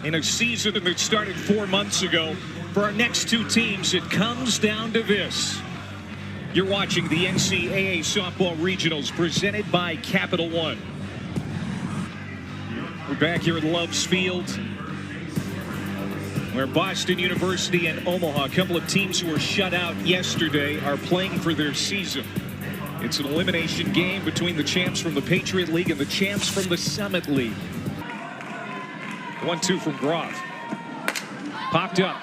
In a season that started 4 months ago, for our next two teams, it comes down to this. You're watching the NCAA Softball Regionals presented by Capital One. We're back here at Love's Field, where Boston University and Omaha, a couple of teams who were shut out yesterday, are playing for their season. It's an elimination game between the champs from the Patriot League and the champs from the Summit League. 1-2 from Groff. Popped up.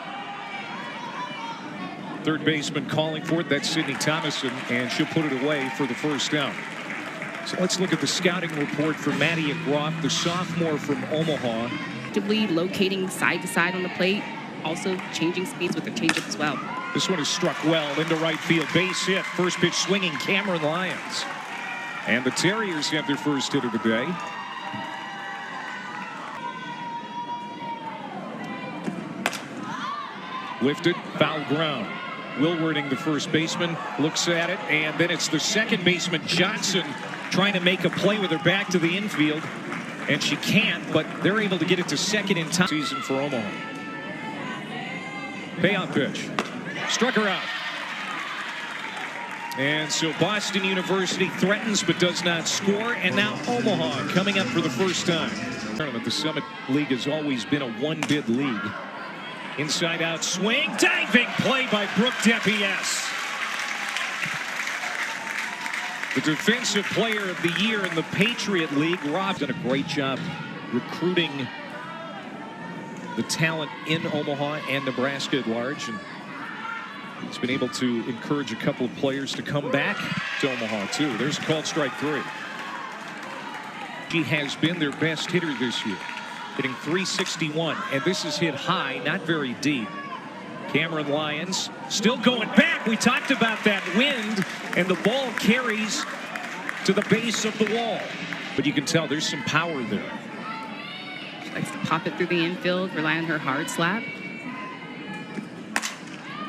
Third baseman calling for it. That's Sydney Thomason, and she'll put it away for the first down. So let's look at the scouting report for Maddie Groff, the sophomore from Omaha. Actively locating side to side on the plate, also changing speeds with their changeup as well. This one is struck well into right field. Base hit. First pitch swinging, Cameron Lyons. And the Terriers have their first hit of the day. Lifted, foul ground. Wilwarding, the first baseman, looks at it, and then it's the second baseman, Johnson, trying to make a play with her back to the infield, and she can't, but they're able to get it to second in time. Season for Omaha. Payoff pitch. Struck her out. And so Boston University threatens but does not score, and now Omaha coming up for the first time. The Summit League has always been a one-bid league. Inside out swing, diving play by Brooke DePies. The defensive player of the year in the Patriot League. Rob's done a great job recruiting the talent in Omaha and Nebraska at large, and he's been able to encourage a couple of players to come back to Omaha too. There's a called strike 3. She has been their best hitter this year, hitting .361, and this is hit high, not very deep. Cameron Lyons still going back. We talked about that wind, and the ball carries to the base of the wall. But you can tell there's some power there. She likes to pop it through the infield, rely on her hard slap.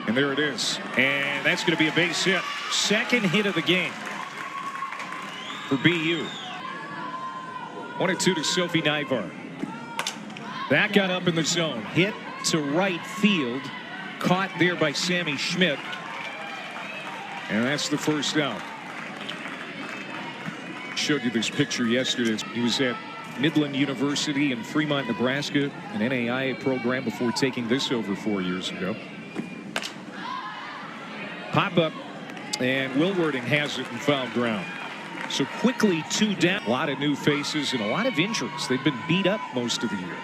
And there it is. And that's going to be a base hit. Second hit of the game for BU. 1-2 to Sophie Nyvar. That got up in the zone. Hit to right field. Caught there by Sammy Schmidt. And that's the first out. Showed you this picture yesterday. He was at Midland University in Fremont, Nebraska, an NAIA program before taking this over 4 years ago. Pop up, and Wilwarding has it in foul ground. So quickly 2 down. A lot of new faces and a lot of injuries. They've been beat up most of the year.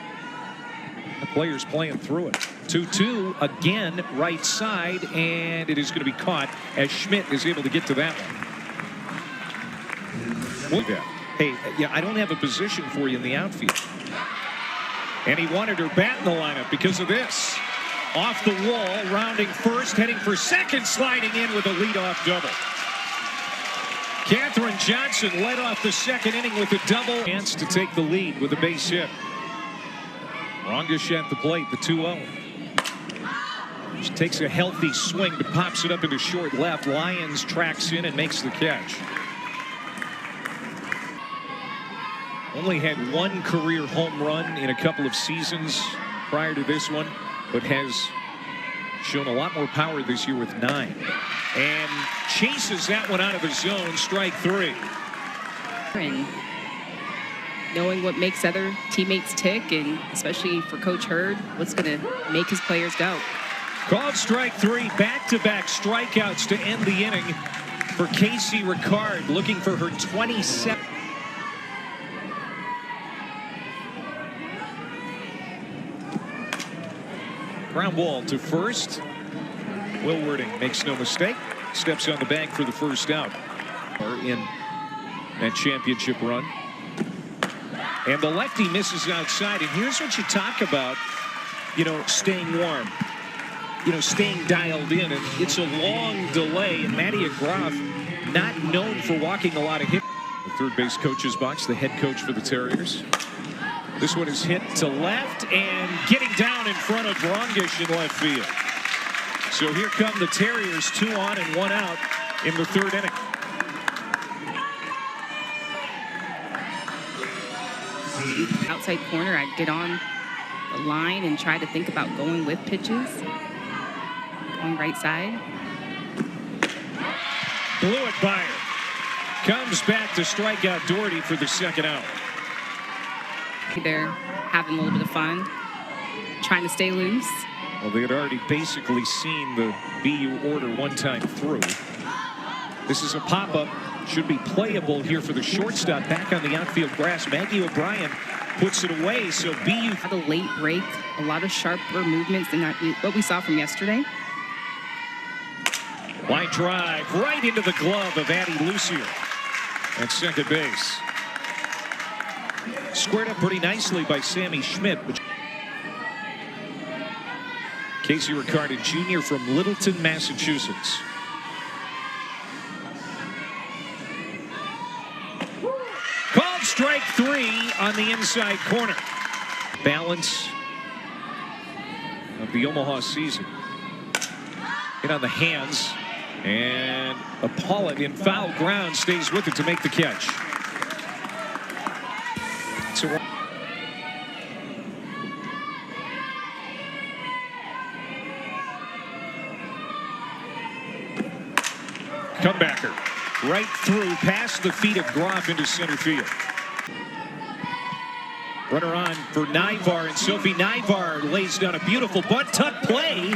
The players playing through it. 2-2 again, right side, and it is going to be caught as Schmidt is able to get to that one. Hey, yeah, I don't have a position for you in the outfield. And he wanted her bat in the lineup because of this. Off the wall, rounding first, heading for second, sliding in with a leadoff double. Katherine Johnson led off the second inning with a double. Chance to take the lead with a base hit. Rongish at the plate, the 2-0. She takes a healthy swing, but pops it up into short left. Lyons tracks in and makes the catch. Only had 1 career home run in a couple of seasons prior to this one, but has shown a lot more power this year with 9. And chases that one out of the zone, strike 3. And knowing what makes other teammates tick, and especially for Coach Hurd, what's going to make his players go. Called strike 3, back-to-back strikeouts to end the inning for Casey Ricard, looking for her 27th. Ground ball to first. Wilwarding makes no mistake. Steps on the bag for the first out. In that championship run. And the lefty misses outside. And here's what you talk about, you know, staying warm. You know, staying dialed in. And it's a long delay. And Maddie Groff, not known for walking a lot of hits. The third base coach's box, the head coach for the Terriers. This one is hit to left and getting down in front of Rongish in left field. So here come the Terriers, 2 on and 1 out in the third inning. Outside corner, I'd get on the line and try to think about going with pitches. Going right side. Blew it by her. Comes back to strike out Doherty for the second out. They're having a little bit of fun, trying to stay loose. Well, they had already basically seen the BU order one time through. This is a pop-up. Should be playable here for the shortstop. Back on the outfield grass. Maggie O'Brien puts it away. So BU had a late break, a lot of sharper movements than what we saw from yesterday. Line drive right into the glove of Addie Lucier at second base. Squared up pretty nicely by Sammy Schmidt. Casey Ricciardo Jr. from Littleton, Massachusetts. Called strike 3 on the inside corner. Balance of the Omaha season. Hit on the hands, and Pollitt in foul ground stays with it to make the catch. So comebacker right through past the feet of Groff into center field. Runner on for Nivar, and Sophie Nivar lays down a beautiful butt tuck play.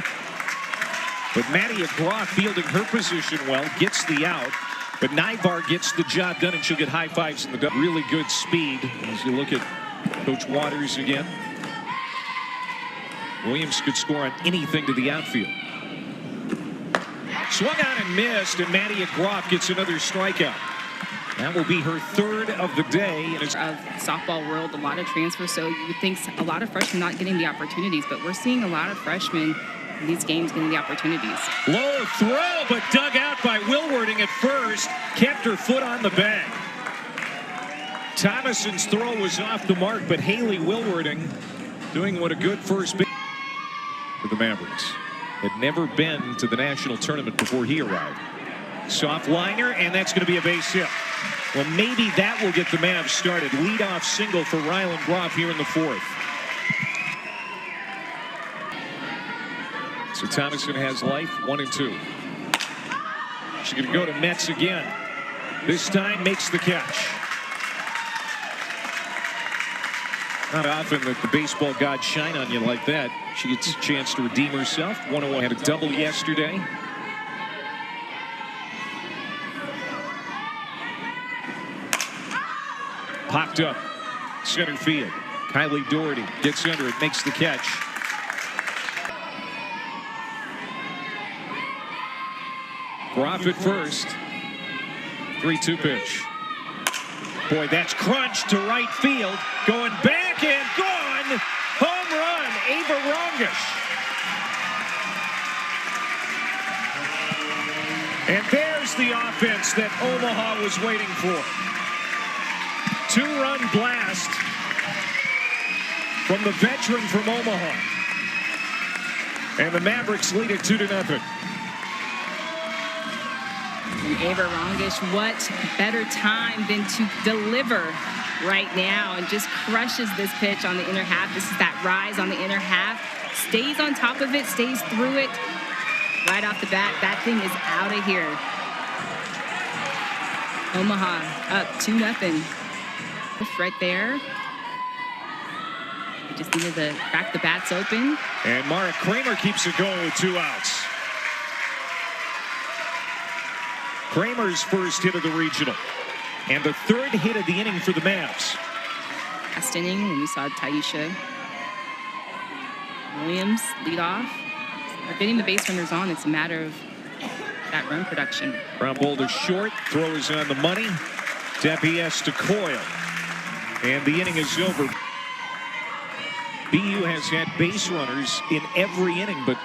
But Maddie Groff fielding her position well, gets the out. But Nivar gets the job done, and she'll get high fives in the dugout. Really good speed as you look at Coach Waters again. Williams could score on anything to the outfield. Swung on and missed, and Maddie Groff gets another strikeout. That will be her third of the day. And it's of softball world, a lot of transfers, so you would think a lot of freshmen not getting the opportunities, but we're seeing a lot of freshmen in these games getting the opportunities. Low throw, but dug out by Wilwarding at first. Kept her foot on the bag. Thomason's throw was off the mark, but Haley Wilwarding doing what a good first base for the Mavericks. Had never been to the national tournament before he arrived. Soft liner, and that's going to be a base hit. Well, maybe that will get the Mavs started. Leadoff single for Rylan Groff here in the fourth. So Thomason has life, 1 and 2. She's going to go to Metz again. This time makes the catch. Not often that the baseball gods shine on you like that. She gets a chance to redeem herself. 101 had a double yesterday. Popped up center field. Kylie Doherty gets under it, makes the catch. Groff at first. 3-2 pitch. Boy, that's crunched to right field. Going back and gone. Home run, Ava Rongish. And there's the offense that Omaha was waiting for. 2-run blast from the veteran from Omaha. And the Mavericks lead it 2-0. And Ava Rongish, what better time than to deliver right now, and just crushes this pitch on the inner half. This is that rise on the inner half. Stays on top of it, stays through it. Right off the bat, that thing is out of here. Omaha up 2-0. Right there. We just needed to crack the bats open. And Mara Kramer keeps it going with 2 outs. Kramer's first hit of the regional, and the third hit of the inning for the Mavs. Last inning, when we saw Taisha Williams lead off, they're getting the base runners on. It's a matter of that run production. Brown Boulder short, throw is on the money. DePies to Coyle, and the inning is over. BU has had base runners in every inning, but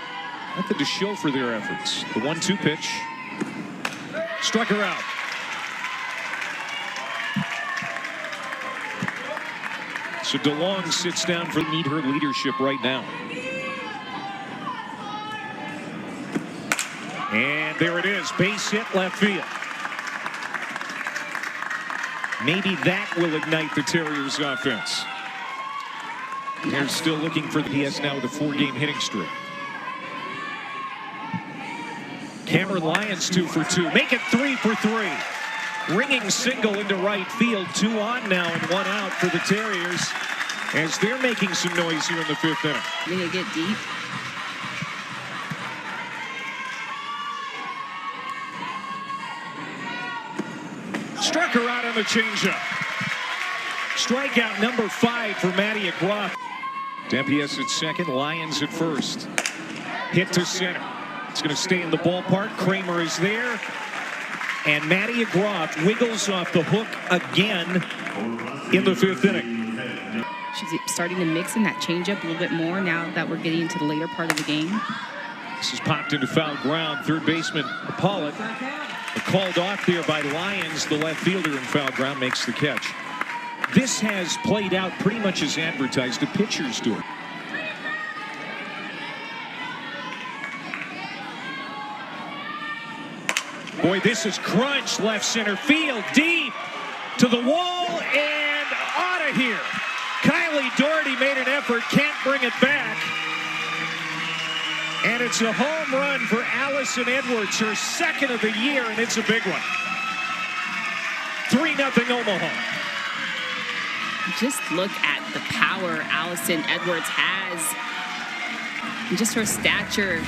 nothing to show for their efforts. The 1-2 pitch. Struck her out. So DeLong sits down for need her leadership right now. And there it is, base hit left field. Maybe that will ignite the Terriers' offense. They're still looking for the PS now with a 4-game hitting streak. Cameron Lyons 2 for 2. Make it 3 for 3. Ringing single into right field. 2 on now and 1 out for the Terriers as they're making some noise here in the 5th inning. Going to get deep. Struck her out on the changeup. Strikeout number 5 for Maddie Groff. DePies at second, Lyons at first. Hit to center. It's going to stay in the ballpark. Kramer is there. And Maddie Groff wiggles off the hook again in the 5th inning. She's starting to mix in that changeup a little bit more now that we're getting into the later part of the game. This is popped into foul ground. Third baseman Pollock called off there by Lyons. The left fielder in foul ground makes the catch. This has played out pretty much as advertised. The pitchers do it. Boy, this is crunched left center field, deep to the wall and out of here. Kylie Doherty made an effort, can't bring it back. And it's a home run for Allison Edwards, her 2nd of the year, and it's a big one. 3-0 Omaha. Just look at the power Allison Edwards has. And just her stature.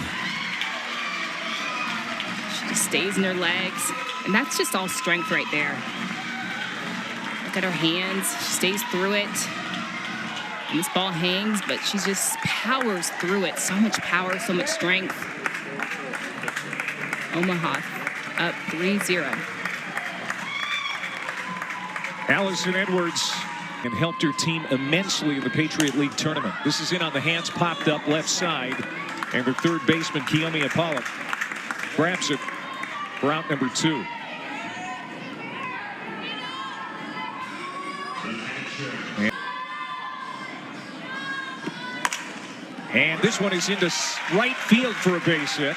She just stays in her legs. And that's just all strength right there. Look at her hands. She stays through it. And this ball hangs, but she just powers through it. So much power, so much strength. Omaha up 3-0. Allison Edwards and helped her team immensely in the Patriot League tournament. This is in on the hands, popped up left side. And the third baseman, Kiyomi Pollock, grabs it for out number 2. And this one is into right field for a base hit.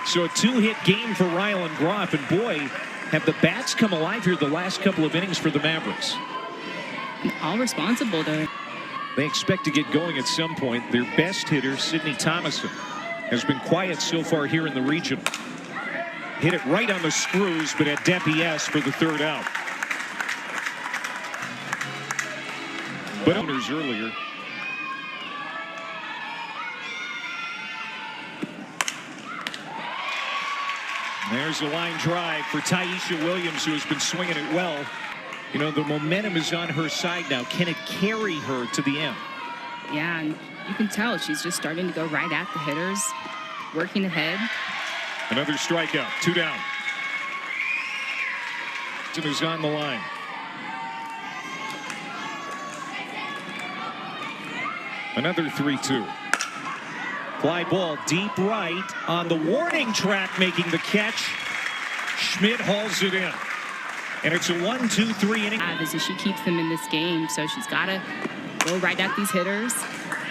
So a 2-hit game for Rylan Groff. And boy, have the bats come alive here the last couple of innings for the Mavericks. All responsible, though. They expect to get going at some point. Their best hitter, Sydney Thomason, has been quiet so far here in the region. Hit it right on the screws, but at DePies for the 3rd out. But owners earlier. There's a line drive for Taisha Williams, who has been swinging it well. You know, the momentum is on her side now. Can it carry her to the end? Yeah, and you can tell she's just starting to go right at the hitters, working ahead. Another strikeout, 2 down. Who's on the line. Another 3-2. Fly ball deep right on the warning track, making the catch. Schmidt hauls it in. And it's a 1-2-3 inning. As she keeps them in this game, so she's got to go right at these hitters.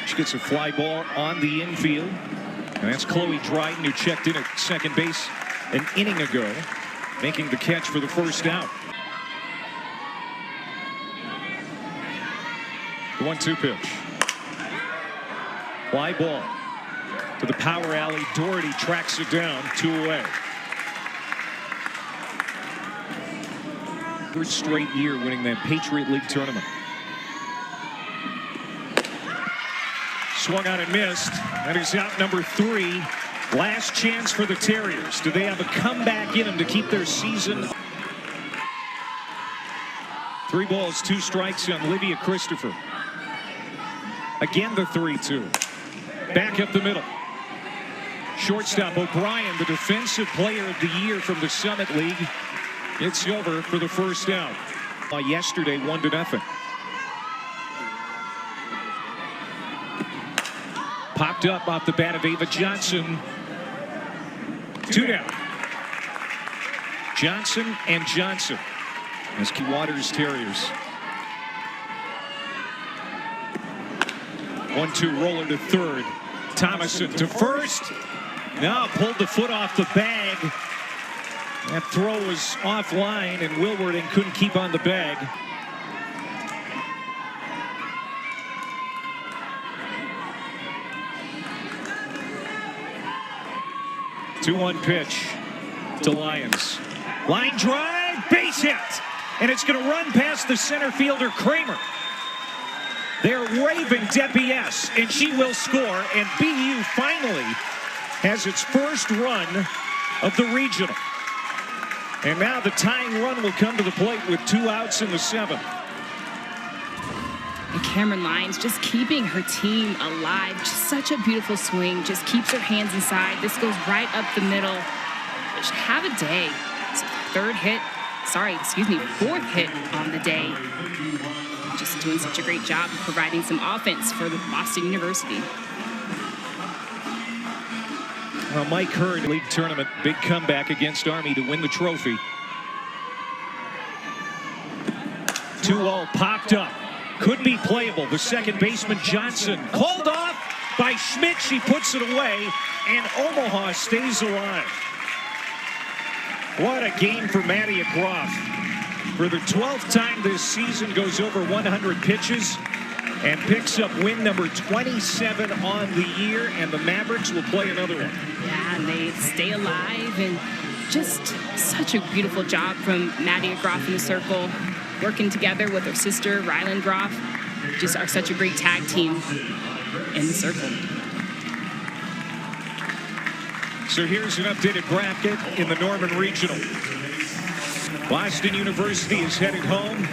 She gets a fly ball on the infield. And that's Chloe Dryden, who checked in at second base an inning ago, making the catch for the 1st out. The 1-2 pitch. Fly ball to the power alley. Doherty tracks it down, 2 away. 3rd straight year winning that Patriot League tournament. Swung on and missed. That is out number 3. Last chance for the Terriers. Do they have a comeback in them to keep their season? 3 balls, 2 strikes on Livia Christopher. Again, the 3-2. Back up the middle. Shortstop O'Brien, the defensive player of the year from the Summit League. It's over for the 1st out. Yesterday, 1-0. Popped up off the bat of Ava Johnson. 2 down. Johnson and Johnson as Key Waters Terriers. 1-2 roller to 3rd. Thomason to 1st. Now pulled the foot off the bag. That throw was offline, and Wilwarding couldn't keep on the bag. 2-1 pitch to Lyons. Line drive, base hit. And it's going to run past the center fielder, Kramer. They're raving Debbie S., and she will score. And BU finally has its first run of the regional. And now the tying run will come to the plate with 2 outs in the 7th. And Cameron Lyons just keeping her team alive. Just such a beautiful swing. Just keeps her hands inside. This goes right up the middle. Just have a day. It's fourth hit on the day. Just doing such a great job of providing some offense for the Boston University. Well, Mike Hurd, league tournament, big comeback against Army to win the trophy. 2-0 popped up. Could be playable. The second baseman, Johnson, called off by Schmidt. She puts it away, and Omaha stays alive. What a game for Maddie Groff. For the 12th time this season, goes over 100 pitches and picks up win number 27 on the year, and the Mavericks will play another one. Yeah, and they stay alive, and just such a beautiful job from Maddie Groff in the circle, working together with her sister, Rylan Groff. Just are such a great tag team in the circle. So here's an updated bracket in the Norman Regional. Boston University is headed home.